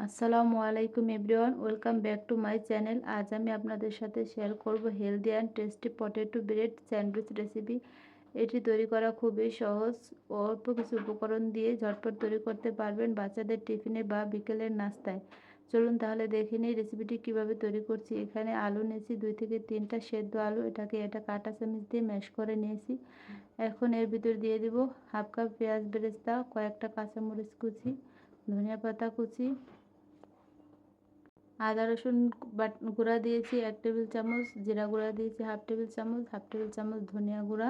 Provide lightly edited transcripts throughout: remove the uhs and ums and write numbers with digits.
আসসালামু আলাইকুম everyone, welcome back to my channel. আজ আমি আপনাদের সাথে শেয়ার করব healthy and tasty potato bread sandwich recipe. এটি তৈরি করা খুবই সহজ, অল্প কিছু উপকরণ দিয়ে ঝটপট তৈরি করতে পারবেন বাচ্চাদের টিফিনে বা বিকেলের নাস্তায়। চলুন তাহলে দেখে নিই রেসিপিটি কীভাবে তৈরি করছি। এখানে আলু নিয়েছি 2 থেকে 3টা সেদ্ধ আলু, এটা কাঁটা চামচ দিয়ে ম্যাশ করে নিয়েছি। এখন এর ভিতর দিয়ে দিব হাফ কাপ পেঁয়াজ বেরেস্তা, কয়েকটা কাঁচামরিচ কুচি, ধনিয়া পাতা কুচি, আদা রসুন গুঁড়া দিয়েছি 1 টেবিল চামচ, জিরা গুঁড়া দিয়েছি হাফ টেবিল চামচ ধনিয়া গুঁড়া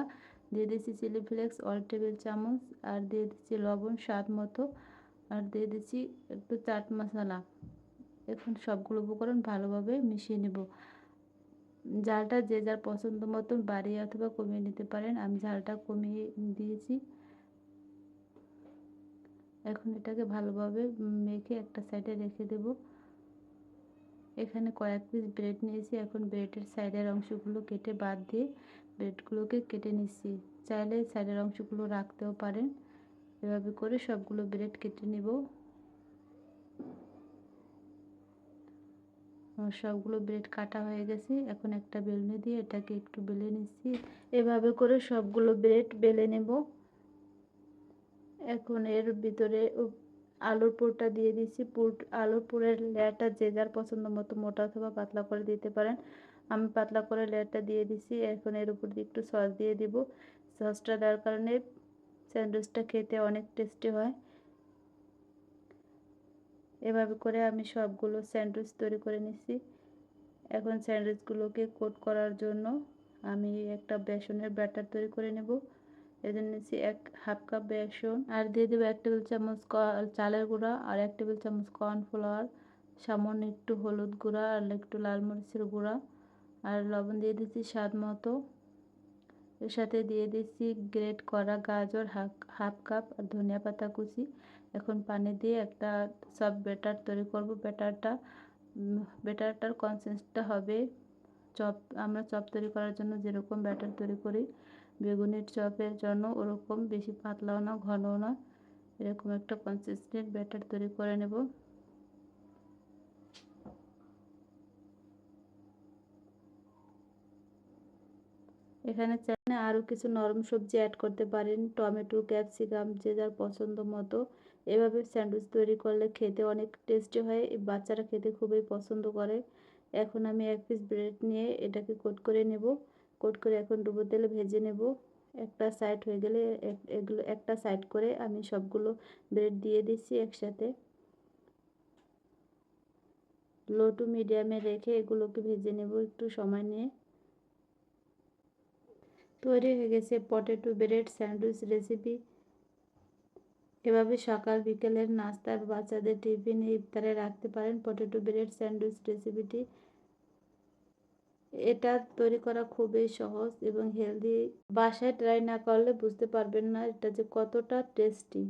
দিয়ে দিয়েছি, চিলি ফ্লেক্স 1 টেবিল চামচ, আর দিয়ে দিচ্ছি লবণ স্বাদ মতো, আর দিয়ে দিচ্ছি একটু চাট মশলা। এখন সবগুলো উপকরণ ভালোভাবে মিশিয়ে নেব। ঝালটা যে যার পছন্দ মতন বাড়িয়ে অথবা কমিয়ে নিতে পারেন, আমি ঝালটা কমিয়ে দিয়েছি। এখন এটাকে ভালোভাবে মেখে একটা সাইডে রেখে দেব। এখানে কয়েক পিস ব্রেড নিয়েছি। এখন ব্রেডের সাইডের অংশগুলো কেটে বাদ দিয়ে ব্রেডগুলোকে কেটে নিচ্ছি। চাইলে সাইডের অংশগুলো রাখতেও পারেন। এভাবে করে সবগুলো ব্রেড কেটে নিব। সবগুলো ব্রেড কাটা হয়ে গেছে। এখন একটা বেলনি দিয়ে এটাকে একটু বেলে নিচ্ছি। এভাবে করে সবগুলো ব্রেড বেলে নেব। এখন এর ভিতরে আলুর পুরটা দিয়ে দিচ্ছি। আলুর পুরের লেয়ারটা যে যার পছন্দ মতো মোটা অথবা পাতলা করে দিতে পারেন। আমি পাতলা করে লেয়ারটা দিয়ে দিচ্ছি। এখন এর উপর দিয়ে একটু সস দিয়ে দিব। সসটা দেওয়ার কারণে স্যান্ডউইচটা খেতে অনেক টেস্টি হয়। এভাবে করে আমি সবগুলো স্যান্ডউইচ তৈরি করে নিচ্ছি। এখন স্যান্ডউইচগুলোকে কোট করার জন্য আমি একটা বেসনের ব্যাটার তৈরি করে নেব। এজন্য নিচ্ছি হাফ কাপ বেসন, আর দিয়ে দেবো 1 টেবিল চামচ চালের গুঁড়া, আর 1 টেবিল চামচ কর্নফ্লাওয়ার, সামান্য একটু হলুদ গুঁড়া, আর একটু লাল মরিচের গুঁড়া, আর লবণ দিয়ে দিচ্ছি স্বাদ মতো। এর সাথে দিয়ে দিচ্ছি গ্রেট করা গাজর হাফ কাপ, আর ধনিয়া পাতা কুচি। এখন পানি দিয়ে একটা সফট ব্যাটার তৈরি করব। ব্যাটারটার কনসিস্টেন্সিটা হবে আমরা চপ তৈরি করার জন্য যেরকম ব্যাটার তৈরি করি, বেগুনের চপের জন্য ওরকম বেশি পাতলাও না ঘনও না, এরকম একটা কনসিস্টেন্ট ব্যাটার তৈরি করে নেব। এখানে চাইলে আরও কিছু নরম সবজি অ্যাড করতে পারেন, টমেটো, ক্যাপসিকাম যে যার পছন্দ মতো। এভাবে স্যান্ডউইচ তৈরি করলে খেতে অনেক টেস্টি হয়, বাচ্চারা খেতে খুবই পছন্দ করে। এখন আমি 1 পিস ব্রেড নিয়ে এটাকে কোট করে নেব। কোট করে এখন ডুবো তেলে ভেজে নেব। একটা সাইড হয়ে গেলে এগুলো একটা সাইড করে আমি সবগুলো ব্রেড দিয়ে দিচ্ছি একসাথে। লো টু মিডিয়ামে রেখে এগুলোকে ভেজে নেব একটু সময় নিয়ে। তৈরি হয়ে গেছে পটেটো ব্রেড স্যান্ডউইচ রেসিপি। এভাবে সকাল বিকেলের নাস্তা বাচ্চাদের টিফিনে ইফতারে রাখতে পারেন পটেটো ব্রেড স্যান্ডউইচ রেসিপিটি। এটা তৈরি করা খুবই সহজ এবং হেলদি। বাসায় ট্রাই না করলে বুঝতে পারবেন না এটা যে কতটা টেস্টি।